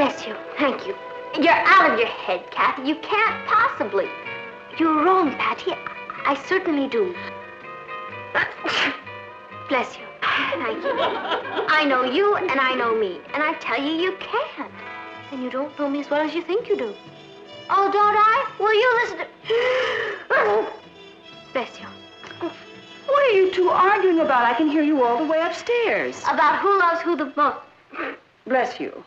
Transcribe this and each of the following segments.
Bless you. Thank you. You're out of your head, Cathy. You can't possibly. You're wrong, Patty. I certainly do. Bless you. Thank you. I know you and I know me. And I tell you, you can't. And you don't know me as well as you think you do. Oh, don't I? Will you listen to... Bless you. What are you two arguing about? I can hear you all the way upstairs. About who loves who the most. Bless you.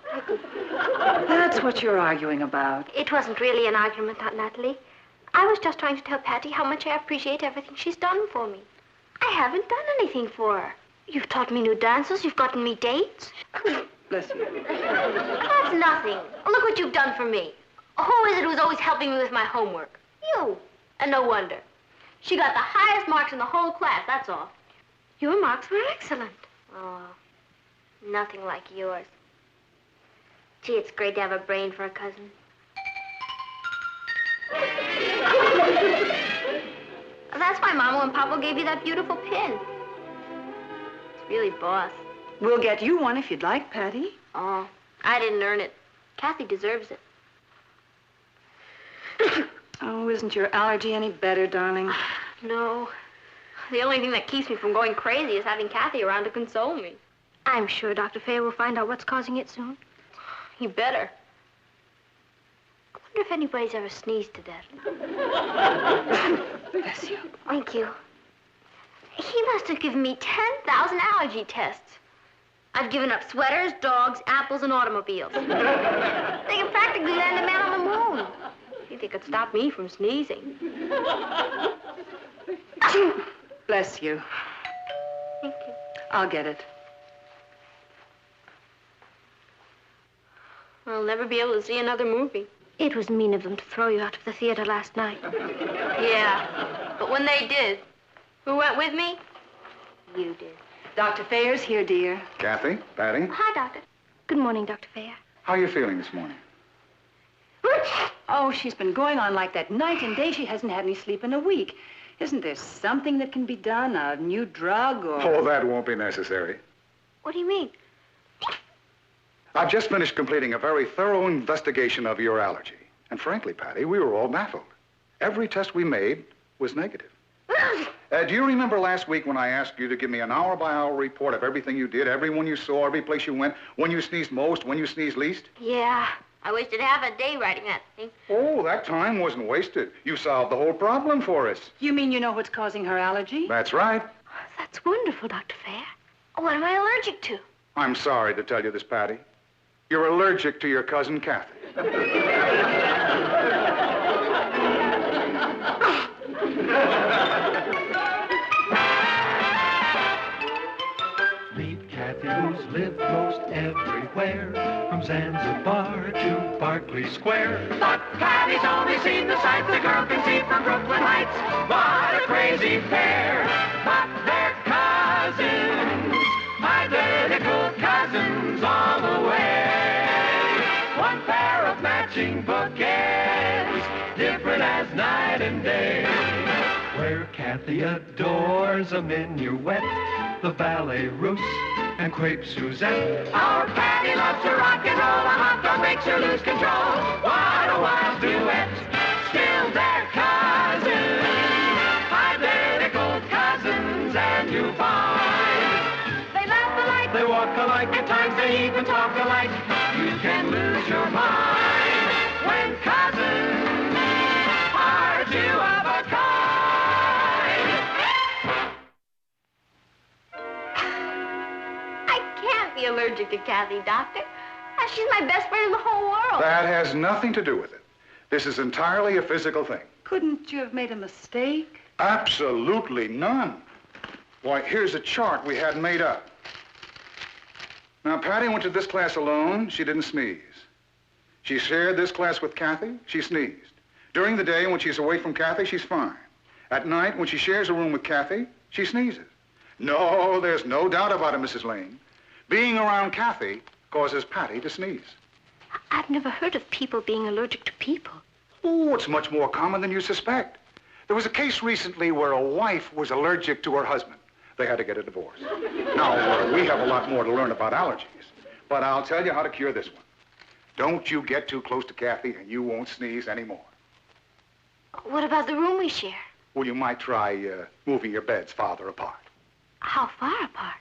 That's what you're arguing about. It wasn't really an argument, Aunt Natalie. I was just trying to tell Patty how much I appreciate everything she's done for me. I haven't done anything for her. You've taught me new dances. You've gotten me dates. Bless you. That's nothing. Look what you've done for me. Who is it who's always helping me with my homework? You. And no wonder. She got the highest marks in the whole class, that's all. Your marks were excellent. Oh, nothing like yours. Gee, it's great to have a brain for a cousin. That's why Mama and Papa gave you that beautiful pin. It's really boss. We'll get you one if you'd like, Patty. Oh, I didn't earn it. Cathy deserves it. Oh, isn't your allergy any better, darling? No. The only thing that keeps me from going crazy is having Cathy around to console me. I'm sure Dr. Fair will find out what's causing it soon. You better. I wonder if anybody's ever sneezed to death. Bless you. Thank you. He must have given me 10,000 allergy tests. I've given up sweaters, dogs, apples, and automobiles. They can practically land a man on the moon. If they could stop me from sneezing. Bless you. Thank you. I'll get it. I'll never be able to see another movie. It was mean of them to throw you out of the theater last night. Yeah, but when they did, who went with me? You did. Dr. Fair's here, dear. Cathy, Patty. Hi, Doctor. Good morning, Dr. Fair. How are you feeling this morning? Oh, she's been going on like that night and day. She hasn't had any sleep in a week. Isn't there something that can be done? A new drug or... Oh, that won't be necessary. What do you mean? I've just finished completing a very thorough investigation of your allergy. And frankly, Patty, we were all baffled. Every test we made was negative. Do you remember last week when I asked you to give me an hour-by-hour report of everything you did, everyone you saw, every place you went, when you sneezed most, when you sneezed least? Yeah. I wasted half a day writing that thing. Oh, that time wasn't wasted. You solved the whole problem for us. You mean you know what's causing her allergy? That's right. That's wonderful, Dr. Fair. What am I allergic to? I'm sorry to tell you this, Patty. You're allergic to your cousin, Cathy. Meet Cathy, who's lived most everywhere, from Zanzibar to Berkeley Square. But Cathy's only seen the sights the girl can see from Brooklyn Heights. What a crazy pair! But they're cousins, identical cousins all the way. One pair of matching bouquets, different as night and day. Where Cathy adores a minuet, the ballet russe, and crepe Suzette. Our Patty loves to rock and roll, a hot dog makes her lose control. What a wild duet, still they're cousins, identical cousins, and you find they laugh alike, they walk alike, at times they even talk alike. You can lose your mind when cousins are two of a kind. I can't be allergic to Cathy, Doctor. She's my best friend in the whole world. That has nothing to do with it. This is entirely a physical thing. Couldn't you have made a mistake? Absolutely none. Why, here's a chart we had made up. Now, Patty went to this class alone. She didn't sneeze. She shared this class with Cathy. She sneezed. During the day, when she's away from Cathy, she's fine. At night, when she shares a room with Cathy, she sneezes. No, there's no doubt about it, Mrs. Lane. Being around Cathy causes Patty to sneeze. I've never heard of people being allergic to people. Oh, it's much more common than you suspect. There was a case recently where a wife was allergic to her husband. They had to get a divorce. Now, we have a lot more to learn about allergies, but I'll tell you how to cure this one. Don't you get too close to Cathy, and you won't sneeze anymore. What about the room we share? Well, you might try moving your beds farther apart. How far apart?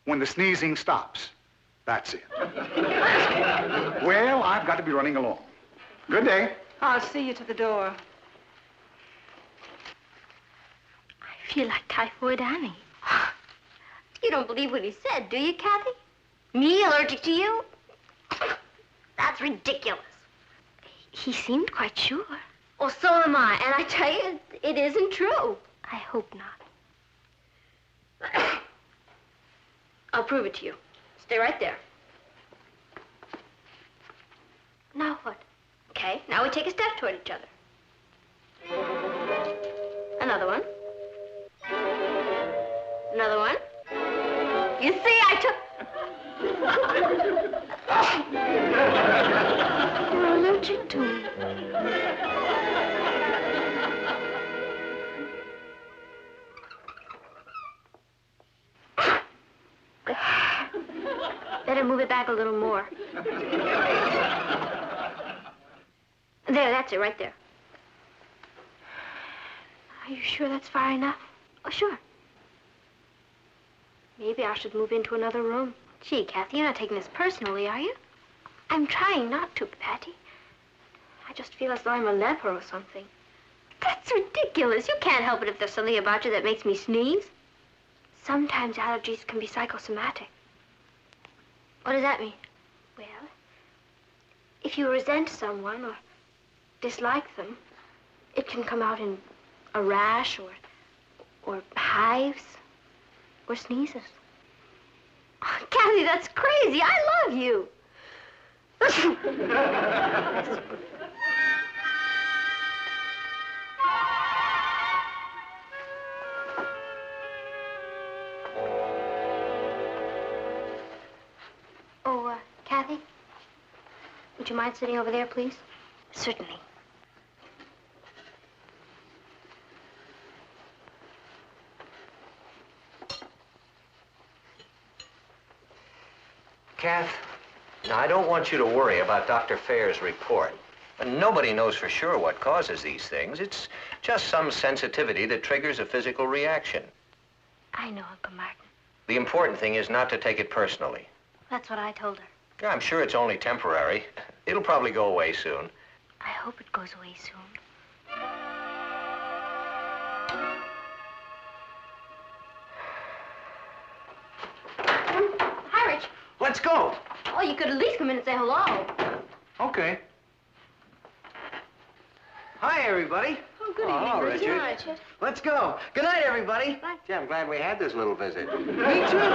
When the sneezing stops. That's it. Well, I've got to be running along. Good day. I'll see you to the door. I feel like Typhoid Annie. You don't believe what he said, do you, Cathy? Me allergic to you? That's ridiculous. He seemed quite sure. Well, so am I, and I tell you, it isn't true. I hope not. I'll prove it to you. Stay right there. Now what? Okay, now we take a step toward each other. Another one. Another one. You see, I took... You're allergic to me. Better move it back a little more. There, that's it, right there. Are you sure that's far enough? Oh, sure. Maybe I should move into another room. Gee, Cathy, you're not taking this personally, are you? I'm trying not to, Patty. I just feel as though I'm a leper or something. That's ridiculous. You can't help it if there's something about you that makes me sneeze. Sometimes allergies can be psychosomatic. What does that mean? Well, if you resent someone or dislike them, it can come out in a rash or hives or sneezes. Oh, Cathy, that's crazy. I love you. Oh, Cathy, would you mind sitting over there, please? Certainly. Kath, now I don't want you to worry about Dr. Fair's report. And nobody knows for sure what causes these things. It's just some sensitivity that triggers a physical reaction. I know, Uncle Martin. The important thing is not to take it personally. That's what I told her. I'm sure it's only temporary. It'll probably go away soon. I hope it goes away soon. Hi, Rich. Let's go. Oh, you could at least come in and say hello. Okay. Hi, everybody. Oh, good hello, evening, Richard. Hi, Richard. Let's go. Good night, everybody. Bye. Gee, I'm glad we had this little visit. Me too.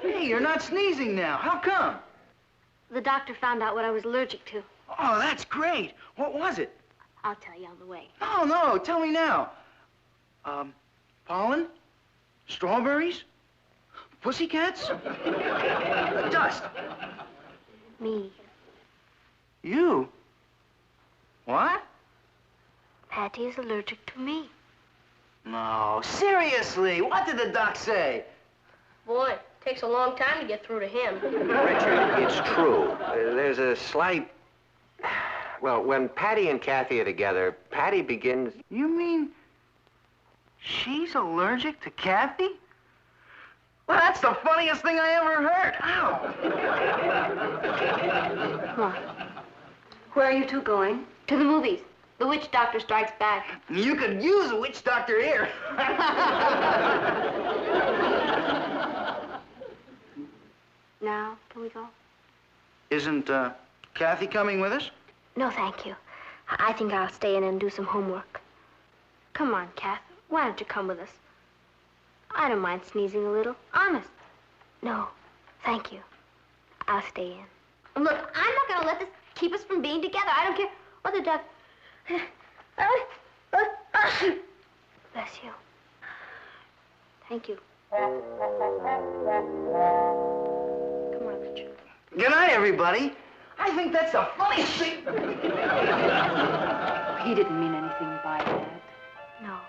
Hey, you're not sneezing now. How come? The doctor found out what I was allergic to. Oh, that's great. What was it? I'll tell you on the way. No, tell me now. Pollen? Strawberries? Pussycats? Dust? Me. You? What? Patty is allergic to me. No, seriously, what did the doc say? Boy, it takes a long time to get through to him. Richard, it's true. There's a slight... Well, when Patty and Cathy are together, Patty begins... You mean she's allergic to Cathy? Well, that's the funniest thing I ever heard. Ow! Come on. Where are you two going? To the movies. The witch doctor strikes back. You could use a witch doctor here. Now, can we go? Isn't Cathy coming with us? No, thank you. I think I'll stay in and do some homework. Come on, Kath. Why don't you come with us? I don't mind sneezing a little. Honest. No, thank you. I'll stay in. Look, I'm not going to let this keep us from being together. I don't care what the doctor... Bless you. Thank you. Come on, Richard. Good night, everybody. I think that's the funniest thing. He didn't mean anything by that. No.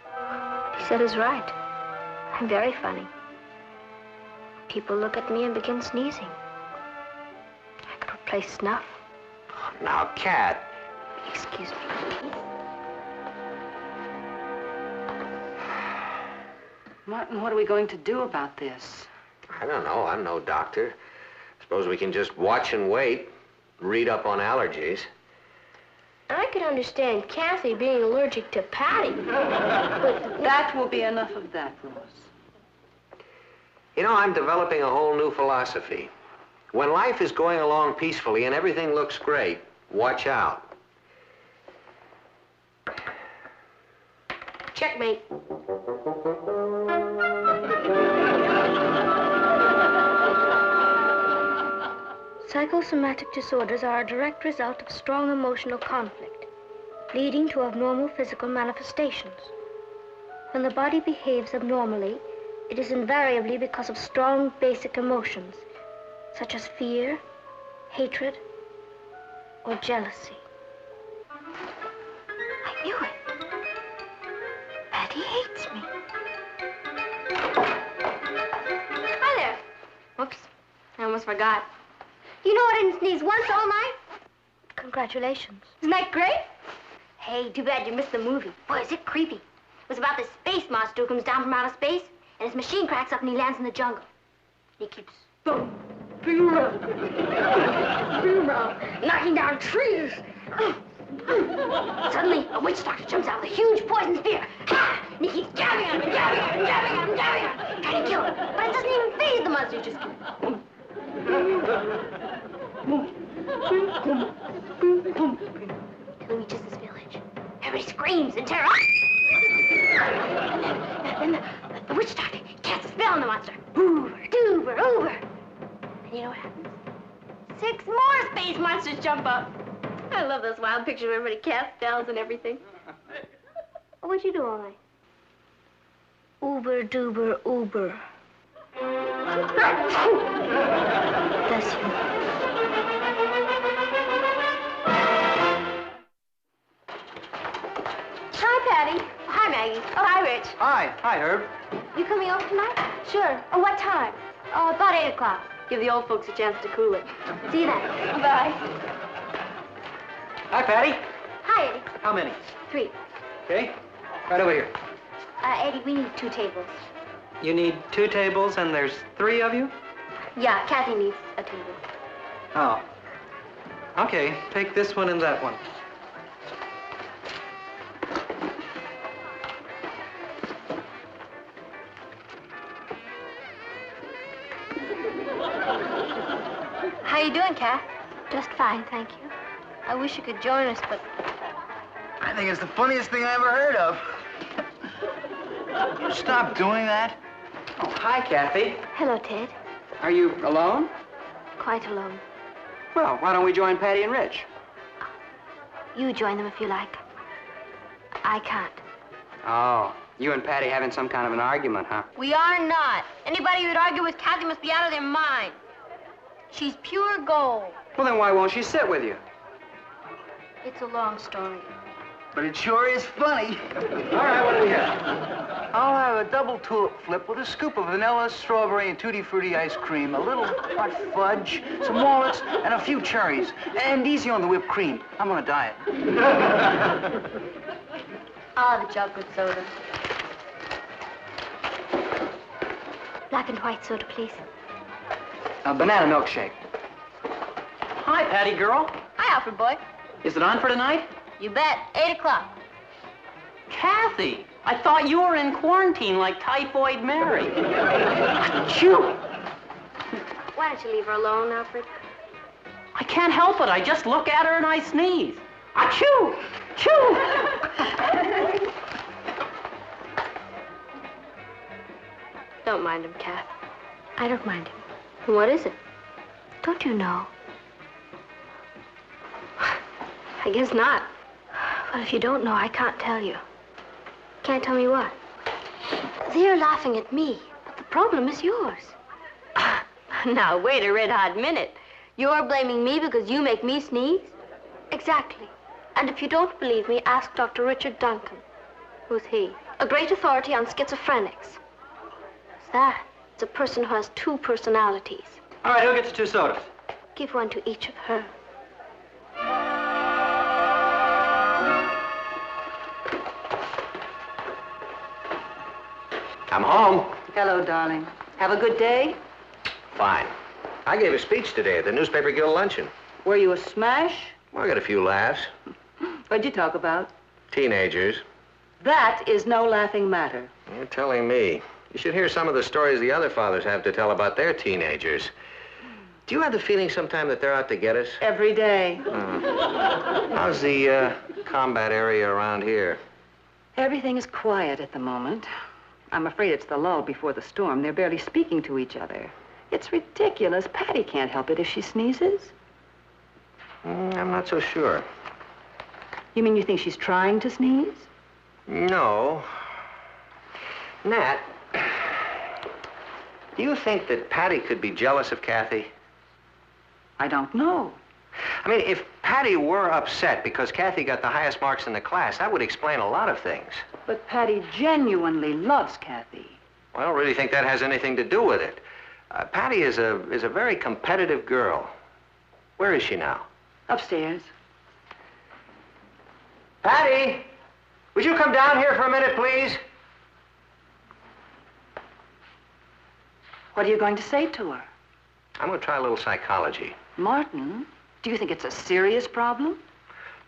What he said is right. I'm very funny. People look at me and begin sneezing. I Play snuff. Now, Cat. Excuse me, please. Martin, what are we going to do about this? I don't know. I'm no doctor. Suppose we can just watch and wait, read up on allergies. I could understand Cathy being allergic to Patty. But That will be enough of that, Ross. You know, I'm developing a whole new philosophy. When life is going along peacefully and everything looks great, watch out. checkmate. Psychosomatic disorders are a direct result of strong emotional conflict, leading to abnormal physical manifestations. When the body behaves abnormally, it is invariably because of strong basic emotions, such as fear, hatred, or jealousy. I knew it. Patty hates me. Hi there. Whoops, I almost forgot. You know I didn't sneeze once all night? Congratulations. Isn't that great? Hey, too bad you missed the movie. Boy, is it creepy. It was about this space monster who comes down from outer space, and his machine cracks up and he lands in the jungle. He keeps boom, boom, boom, knocking down trees. Suddenly, a witch doctor jumps out with a huge poison spear. And he keeps jabbing at him and jabbing at him and jabbing at him and jabbing at him, trying to kill him. But it doesn't even phase the monster, just till he reaches this village. Everybody screams in terror. And then the witch doctor casts a spell on the monster. Hoover, doover, over. And you know what happens? 6 more space monsters jump up. I love those wild pictures where everybody casts spells and everything. What'd you do all night? Uber, doober, uber. Bless you. Hi, Patty. Hi, Maggie. Oh, hi, Rich. Hi. Hi, Herb. You coming over tonight? Sure. Oh, what time? About 8 o'clock. Give the old folks a chance to cool it. See you then. Bye. Hi, Patty. Hi, Eddie. How many? 3. Okay. Right over here. Eddie, we need 2 tables. You need 2 tables and there's 3 of you? Yeah, Cathy needs a table. Oh. Okay, take this one and that one. How you doing, Cat? Just fine, thank you. I wish you could join us, but... I think it's the funniest thing I ever heard of. You stop doing that? Oh, hi, Cathy. Hello, Ted. Are you alone? Quite alone. Well, why don't we join Patty and Rich? You join them if you like. I can't. Oh, you and Patty having some kind of an argument, huh? We are not. Anybody who'd argue with Cathy must be out of their mind. She's pure gold. Well, then why won't she sit with you? It's a long story. But it sure is funny. All right, what do we have? I'll have a double tulip flip with a scoop of vanilla, strawberry, and tutti frutti ice cream, a little hot fudge, some walnuts, and a few cherries. And easy on the whipped cream. I'm on a diet. I'll have a chocolate soda. Black and white soda, please. A banana milkshake. Hi, Patty girl. Hi, Alfred boy. Is it on for tonight? You bet. 8 o'clock. Kathy, I thought you were in quarantine like Typhoid Mary. Achoo! Why don't you leave her alone, Alfred? I can't help it. I just look at her and I sneeze. Achoo! Choo! Don't mind him, Kath. I don't mind him. What is it? Don't you know? I guess not. But if you don't know, I can't tell you. Can't tell me what? They're laughing at me, but the problem is yours. Now, wait a red-hot minute. You're blaming me because you make me sneeze? Exactly. And if you don't believe me, ask Dr. Richard Duncan. Who's he? A great authority on schizophrenics. What's that? It's a person who has 2 personalities. All right, who gets 2 sodas? give one to each of her. I'm home. Hello, darling. Have a good day? Fine. I gave a speech today at the Newspaper Guild luncheon. Were you a smash? Well, I got a few laughs. What'd you talk about? Teenagers. That is no laughing matter. You're telling me. You should hear some of the stories the other fathers have to tell about their teenagers. Do you have the feeling sometime that they're out to get us? Every day. How's the combat area around here? Everything is quiet at the moment. I'm afraid it's the lull before the storm. They're barely speaking to each other. It's ridiculous. Patty can't help it if she sneezes. I'm not so sure. You mean you think she's trying to sneeze? No. Nat, do you think that Patty could be jealous of Cathy? I don't know. I mean, if Patty were upset because Cathy got the highest marks in the class, that would explain a lot of things. But Patty genuinely loves Cathy. I don't really think that has anything to do with it. Patty is a very competitive girl. Where is she now? Upstairs. Patty, would you come down here for a minute, please? What are you going to say to her? I'm going to try a little psychology. Martin, do you think it's a serious problem?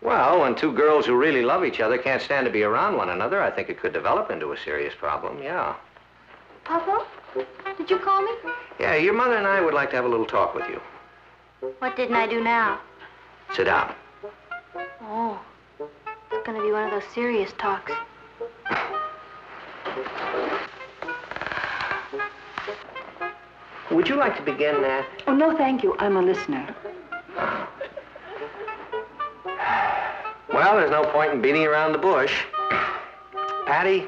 Well, when two girls who really love each other can't stand to be around one another, I think it could develop into a serious problem, yeah. Papa, did you call me? Yeah, your mother and I would like to have a little talk with you. What didn't I do now? Sit down. Oh, it's going to be one of those serious talks. Would you like to begin, Nat? Oh, no, thank you. I'm a listener. Well, there's no point in beating around the bush. Patty,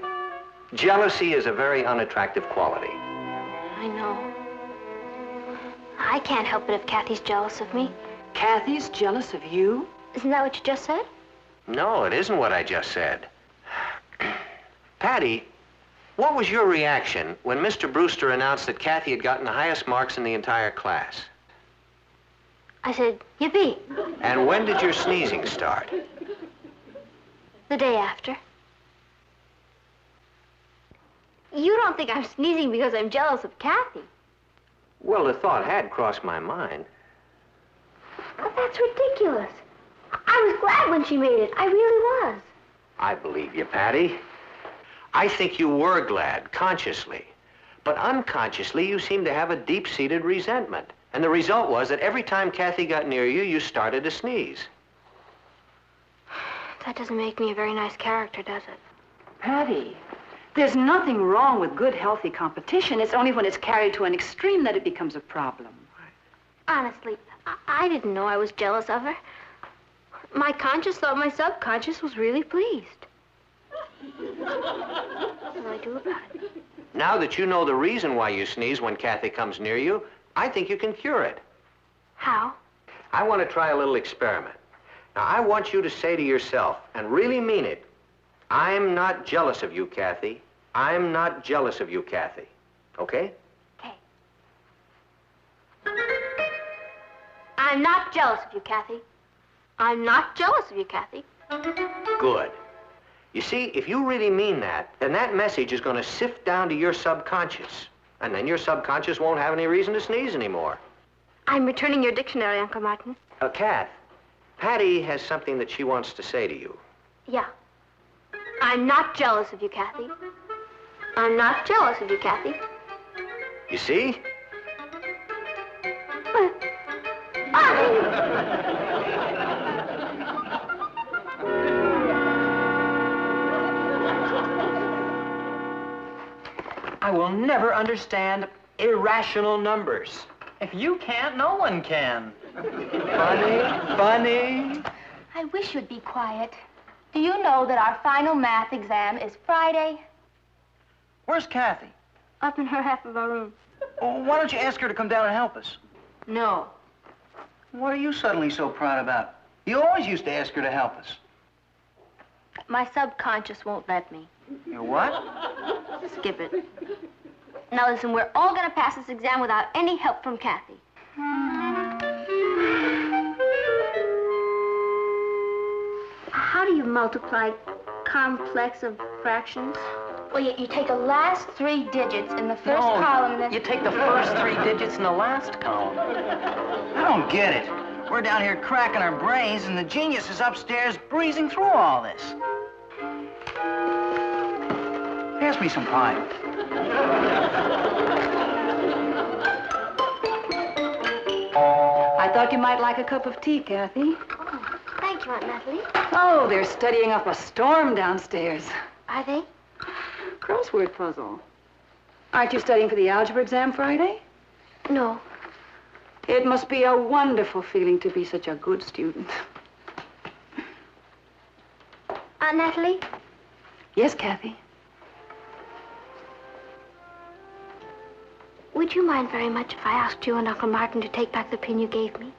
jealousy is a very unattractive quality. I know. I can't help it if Cathy's jealous of me. Cathy's jealous of you? Isn't that what you just said? No, it isn't what I just said. Patty, what was your reaction when Mr. Brewster announced that Cathy had gotten the highest marks in the entire class? I said, yippee. And when did your sneezing start? The day after. You don't think I'm sneezing because I'm jealous of Cathy? Well, the thought had crossed my mind. But that's ridiculous. I was glad when she made it. I really was. I believe you, Patty. I think you were glad, consciously. But unconsciously, you seemed to have a deep-seated resentment. And the result was that every time Cathy got near you, you started to sneeze. That doesn't make me a very nice character, does it? Patty, there's nothing wrong with good, healthy competition. It's only when it's carried to an extreme that it becomes a problem. Honestly, I didn't know I was jealous of her. My conscience thought my subconscious was really pleased. What do I do about it? Now that you know the reason why you sneeze when Cathy comes near you, I think you can cure it. How? I want to try a little experiment. Now, I want you to say to yourself, and really mean it, I'm not jealous of you, Cathy. I'm not jealous of you, Cathy. Okay? Okay. I'm not jealous of you, Cathy. I'm not jealous of you, Cathy. Good. You see, if you really mean that, then that message is going to sift down to your subconscious. And then your subconscious won't have any reason to sneeze anymore. I'm returning your dictionary, Uncle Martin. Kath, Patty has something that she wants to say to you. Yeah. I'm not jealous of you, Cathy. I'm not jealous of you, Cathy. You see? I will never understand irrational numbers. If you can't, no one can. Funny. I wish you'd be quiet. Do you know that our final math exam is Friday? Where's Cathy? Up in her half of our room. Oh, why don't you ask her to come down and help us? No. What are you suddenly so proud about? You always used to ask her to help us. My subconscious won't let me. Your what? Skip it. Now listen, we're all gonna pass this exam without any help from Cathy. How do you multiply complex of fractions? Well, you take the last 3 digits in the first column, and then... You take the first 3 digits in the last column. I don't get it. We're down here cracking our brains, and the genius is upstairs breezing through all this. Pass me some pie. I thought you might like a cup of tea, Cathy. Oh, thank you, Aunt Natalie. Oh, they're studying up a storm downstairs. Are they? Crossword puzzle. Aren't you studying for the algebra exam Friday? No. It must be a wonderful feeling to be such a good student. Aunt Natalie? Yes, Cathy? Would you mind very much if I asked you and Uncle Martin to take back the pin you gave me?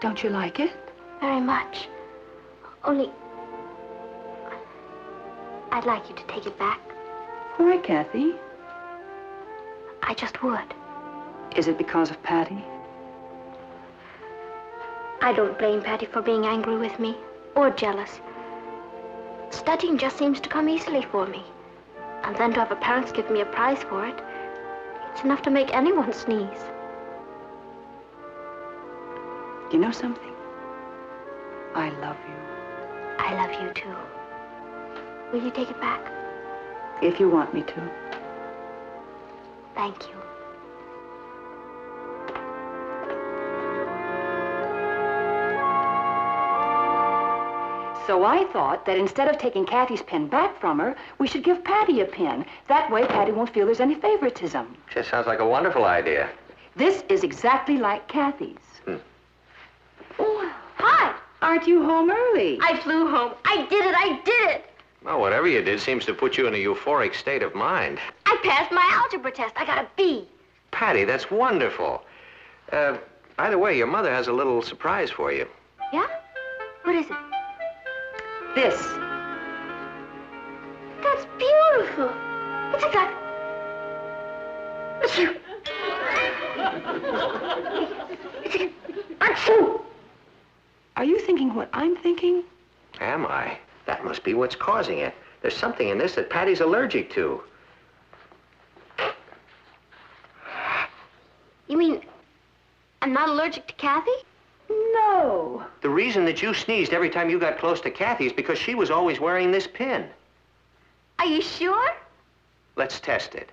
Don't you like it? Very much. Only... I'd like you to take it back. Why, Cathy? I just would. Is it because of Patty? I don't blame Patty for being angry with me, or jealous. Studying just seems to come easily for me. And then to have her parents give me a prize for it, it's enough to make anyone sneeze. You know something? I love you. I love you, too. Will you take it back? If you want me to. Thank you. So I thought that instead of taking Cathy's pen back from her, we should give Patty a pen. That way, Patty won't feel there's any favoritism. Just sounds like a wonderful idea. This is exactly like Cathy's. Oh, Hi! aren't you home early? I flew home. I did it! I did it! Well, whatever you did seems to put you in a euphoric state of mind. I passed my algebra test. I got a B. Patty, that's wonderful. By the way, your mother has a little surprise for you. Yeah? What is it? This. That's beautiful. It's exactly... Are you thinking what I'm thinking? Am I? That must be what's causing it. There's something in this that Patty's allergic to. You mean I'm not allergic to Cathy? No. The reason that you sneezed every time you got close to Cathy is because she was always wearing this pin. Are you sure? Let's test it.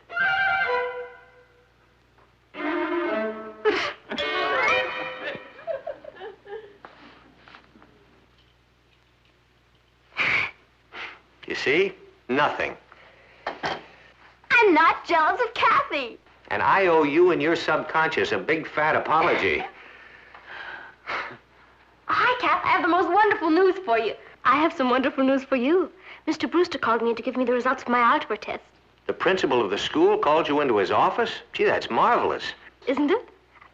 You see? Nothing. I'm not jealous of Cathy. And I owe you and your subconscious a big fat apology. Hi, Kath. I have the most wonderful news for you. I have some wonderful news for you. Mr. Brewster called me in to give me the results of my algebra test. The principal of the school called you into his office? Gee, that's marvelous. Isn't it?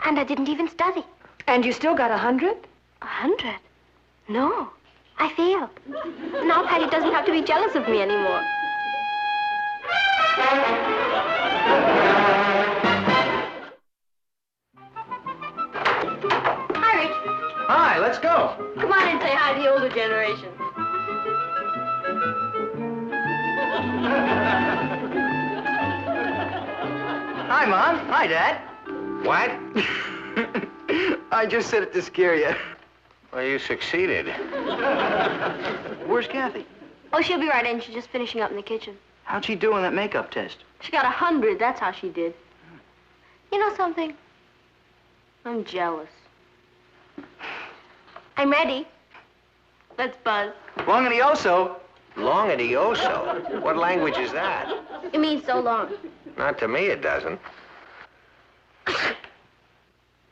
And I didn't even study. And you still got 100? 100? No. I failed. Now Patty doesn't have to be jealous of me anymore. Hi, Rich. Hi, let's go. Come on and say hi to the older generation. Hi, Mom. Hi, Dad. What? I just said it to scare you. Well, you succeeded. Where's Cathy? Oh, she'll be right in. She's just finishing up in the kitchen. How'd she do on that makeup test? She got 100. That's how she did. You know something? I'm jealous. I'm ready. Let's buzz. Long and oso. Long and ioso? What language is that? It means so long. Not to me, it doesn't.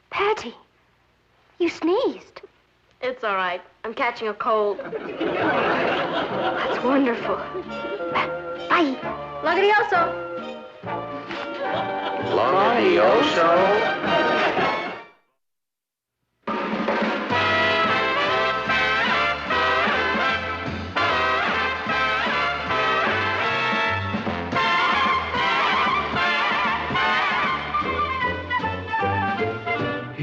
Patty, you sneezed. It's all right. I'm catching a cold. That's wonderful. Bye. Lagradioso. Long and ioso?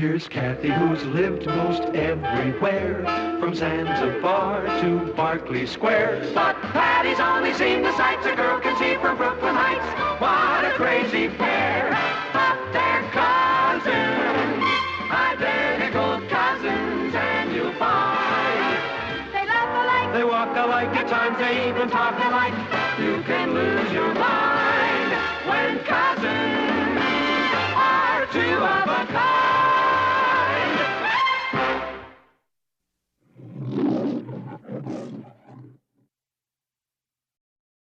Here's Cathy, who's lived most everywhere, from Zanzibar to Berkeley Square. But Patty's only seen the sights a girl can see from Brooklyn Heights. What a crazy pair! But they're cousins, identical cousins, and you'll find They laugh alike. they walk alike, at times they even talk alike. You can lose your mind when cousins are two of a kind.